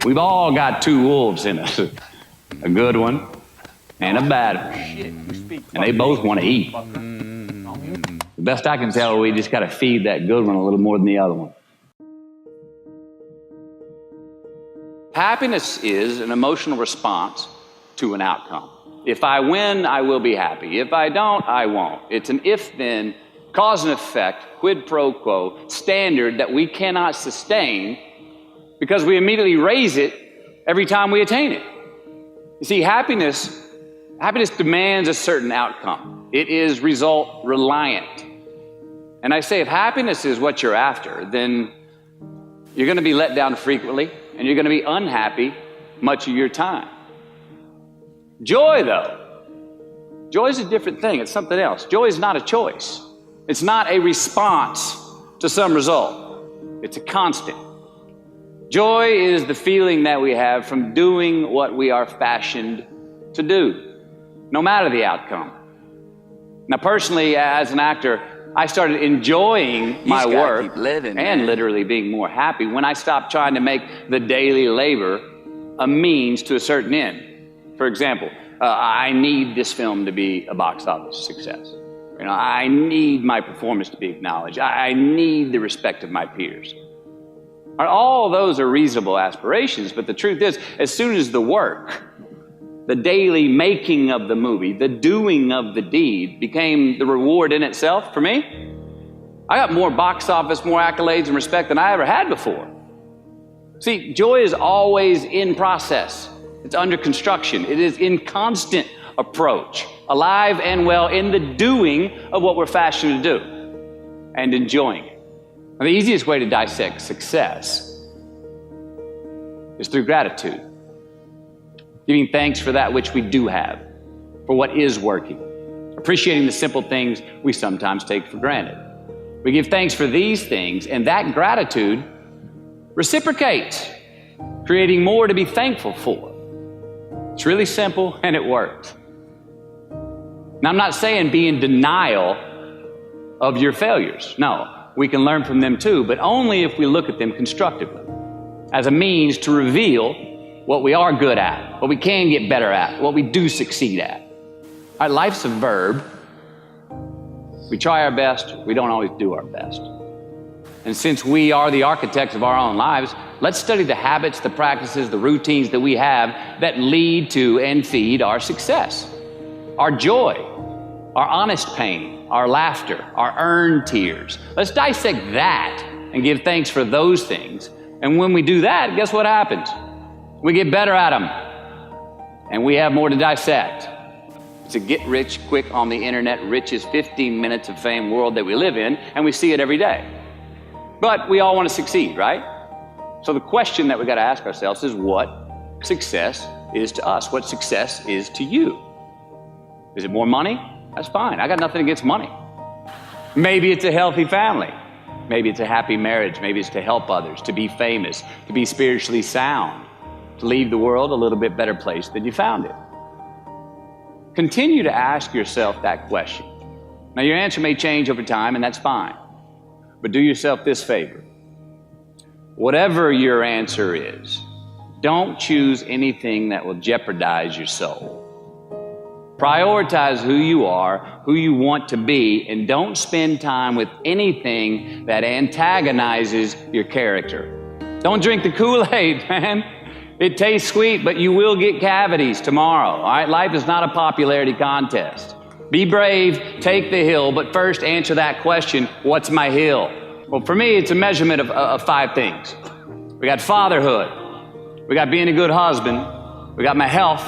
We've all got two wolves in us, a good one and a bad one, and they both want to eat. The best I can tell, we just got to feed that good one a little more than the other one. Happiness is an emotional response to an outcome. If I win, I will be happy. If I don't, I won't. It's an if-then, cause and effect, quid pro quo standard that we cannot sustain because we immediately raise it every time we attain it. You see, happiness demands a certain outcome. It is result reliant. And I say, if happiness is what you're after, then you're going to be let down frequently, and you're going to be unhappy much of your time. Joy, though, joy is a different thing. It's something else. Joy is not a choice. It's not a response to some result. It's a constant. Joy is the feeling that we have from doing what we are fashioned to do, no matter the outcome. Now, personally, as an actor, I started enjoying my work and literally being more happy when I stopped trying to make the daily labor a means to a certain end. For example, I need this film to be a box office success. You know, I need my performance to be acknowledged. I need the respect of my peers. All those are reasonable aspirations, but the truth is, as soon as the work, the daily making of the movie, the doing of the deed became the reward in itself for me, I got more box office, more accolades and respect than I ever had before. See, joy is always in process. It's under construction. It is in constant approach, alive and well in the doing of what we're fashioned to do and enjoying it. Now, the easiest way to dissect success is through gratitude. Giving thanks for that which we do have, for what is working. Appreciating the simple things we sometimes take for granted. We give thanks for these things, and that gratitude reciprocates, creating more to be thankful for. It's really simple, and it works. Now, I'm not saying be in denial of your failures. No, we can learn from them too, but only if we look at them constructively, as a means to reveal what we are good at, what we can get better at, what we do succeed at. All right, life's a verb. We try our best, we don't always do our best. And since we are the architects of our own lives, let's study the habits, the practices, the routines that we have that lead to and feed our success, our joy, our honest pain, our laughter, our earned tears. Let's dissect that and give thanks for those things. And when we do that, guess what happens? We get better at them, and we have more to dissect. It's a get-rich-quick on the internet, richest 15 minutes of fame world that we live in, and we see it every day. But we all want to succeed, right? So the question that we got to ask ourselves is what success is to us, what success is to you. Is it more money? That's fine. I got nothing against money. Maybe it's a healthy family. Maybe it's a happy marriage. Maybe it's to help others, to be famous, to be spiritually sound, to leave the world a little bit better place than you found it. Continue to ask yourself that question. Now, your answer may change over time, and that's fine. But do yourself this favor. Whatever your answer is, don't choose anything that will jeopardize your soul. Prioritize who you are, who you want to be, and don't spend time with anything that antagonizes your character. Don't drink the Kool-Aid, man. It tastes sweet, but you will get cavities tomorrow, all right? Life is not a popularity contest. Be brave, take the hill, but first answer that question, what's my hill? Well, for me, it's a measurement of 5 things. We got fatherhood. We got being a good husband. We got my health,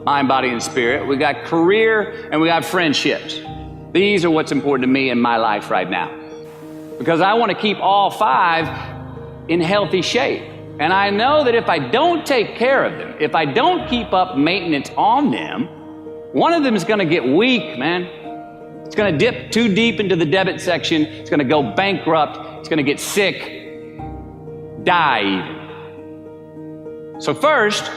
mind, body, and spirit. We got career, and we got friendships. These are what's important to me in my life right now. Because I want to keep all 5 in healthy shape. And I know that if I don't take care of them, if I don't keep up maintenance on them, one of them is going to get weak, man. It's going to dip too deep into the debit section. It's going to go bankrupt. It's going to get sick, die even. So first,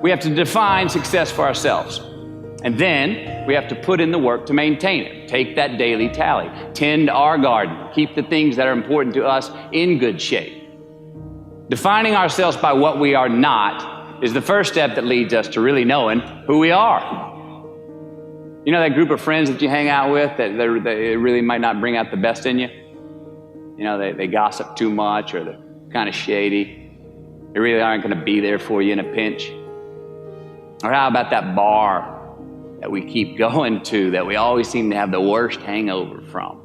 we have to define success for ourselves. And then we have to put in the work to maintain it. Take that daily tally. Tend our garden. Keep the things that are important to us in good shape. Defining ourselves by what we are not is the first step that leads us to really knowing who we are. You know that group of friends that you hang out with that they really might not bring out the best in you? You know, they gossip too much, or they're kind of shady. They really aren't going to be there for you in a pinch. Or how about that bar that we keep going to that we always seem to have the worst hangover from?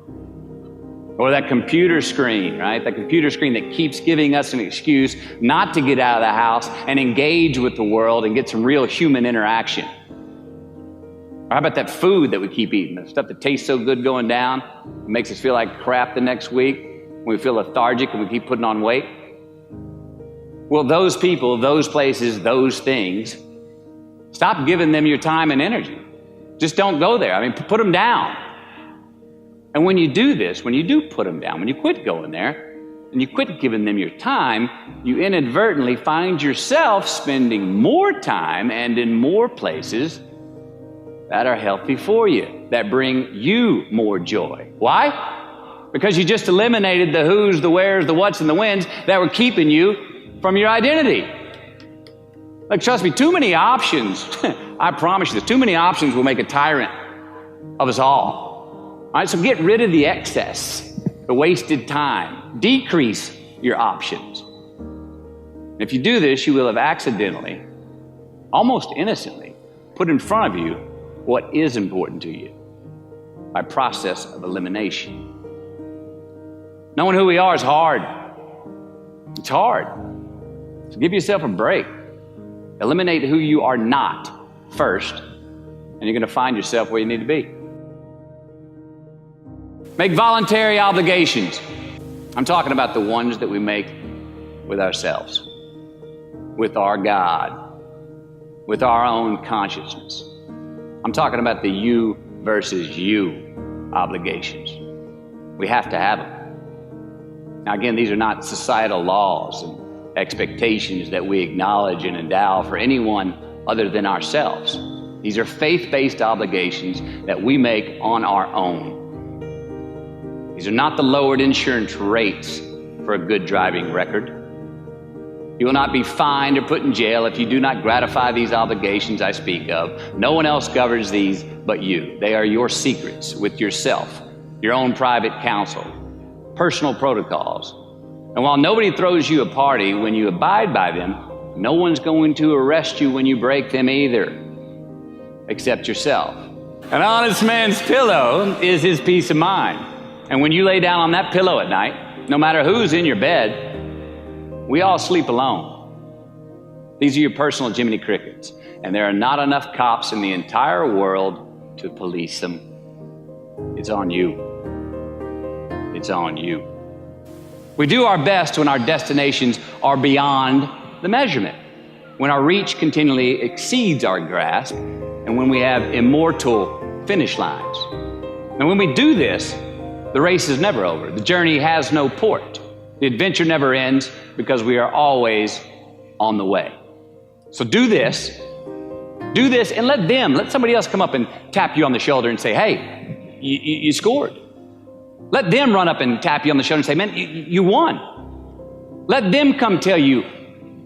Or that computer screen, right? That computer screen that keeps giving us an excuse not to get out of the house and engage with the world and get some real human interaction. Or how about that food that we keep eating, the stuff that tastes so good going down, it makes us feel like crap the next week, when we feel lethargic and we keep putting on weight? Well, those people, those places, those things, stop giving them your time and energy. Just don't go there. I mean, put them down. And when you do this, when you do put them down, when you quit going there, and you quit giving them your time, you inadvertently find yourself spending more time and in more places that are healthy for you, that bring you more joy. Why? Because you just eliminated the who's, the where's, the what's, and the when's that were keeping you from your identity. Like, trust me, too many options, I promise you this, too many options will make a tyrant of us all. All right, so get rid of the excess, the wasted time. Decrease your options. If you do this, you will have accidentally, almost innocently, put in front of you what is important to you by process of elimination. Knowing who we are is hard. It's hard. So give yourself a break. Eliminate who you are not first, and you're going to find yourself where you need to be. Make voluntary obligations. I'm talking about the ones that we make with ourselves, with our God, with our own consciousness. I'm talking about the you versus you obligations. We have to have them. Now again, these are not societal laws and expectations that we acknowledge and endow for anyone other than ourselves. These are faith-based obligations that we make on our own. These are not the lowered insurance rates for a good driving record. You will not be fined or put in jail if you do not gratify these obligations I speak of. No one else governs these but you. They are your secrets with yourself, your own private counsel, personal protocols. And while nobody throws you a party when you abide by them, no one's going to arrest you when you break them either, except yourself. An honest man's pillow is his peace of mind. And when you lay down on that pillow at night, no matter who's in your bed, we all sleep alone. These are your personal Jiminy Crickets, and there are not enough cops in the entire world to police them. It's on you. It's on you. We do our best when our destinations are beyond the measurement, when our reach continually exceeds our grasp, and when we have immortal finish lines. And when we do this, the race is never over. The journey has no port. The adventure never ends because we are always on the way. So do this, and let somebody else come up and tap you on the shoulder and say, hey, you scored. Let them run up and tap you on the shoulder and say, man, you won. Let them come tell you,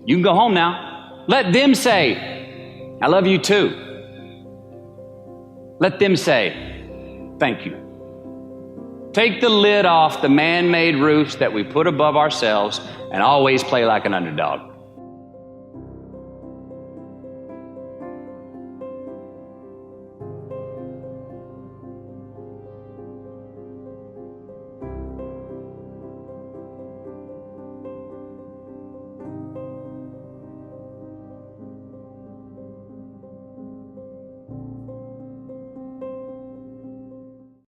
you can go home now. Let them say, I love you too. Let them say, thank you. Take the lid off the man-made roofs that we put above ourselves and always play like an underdog.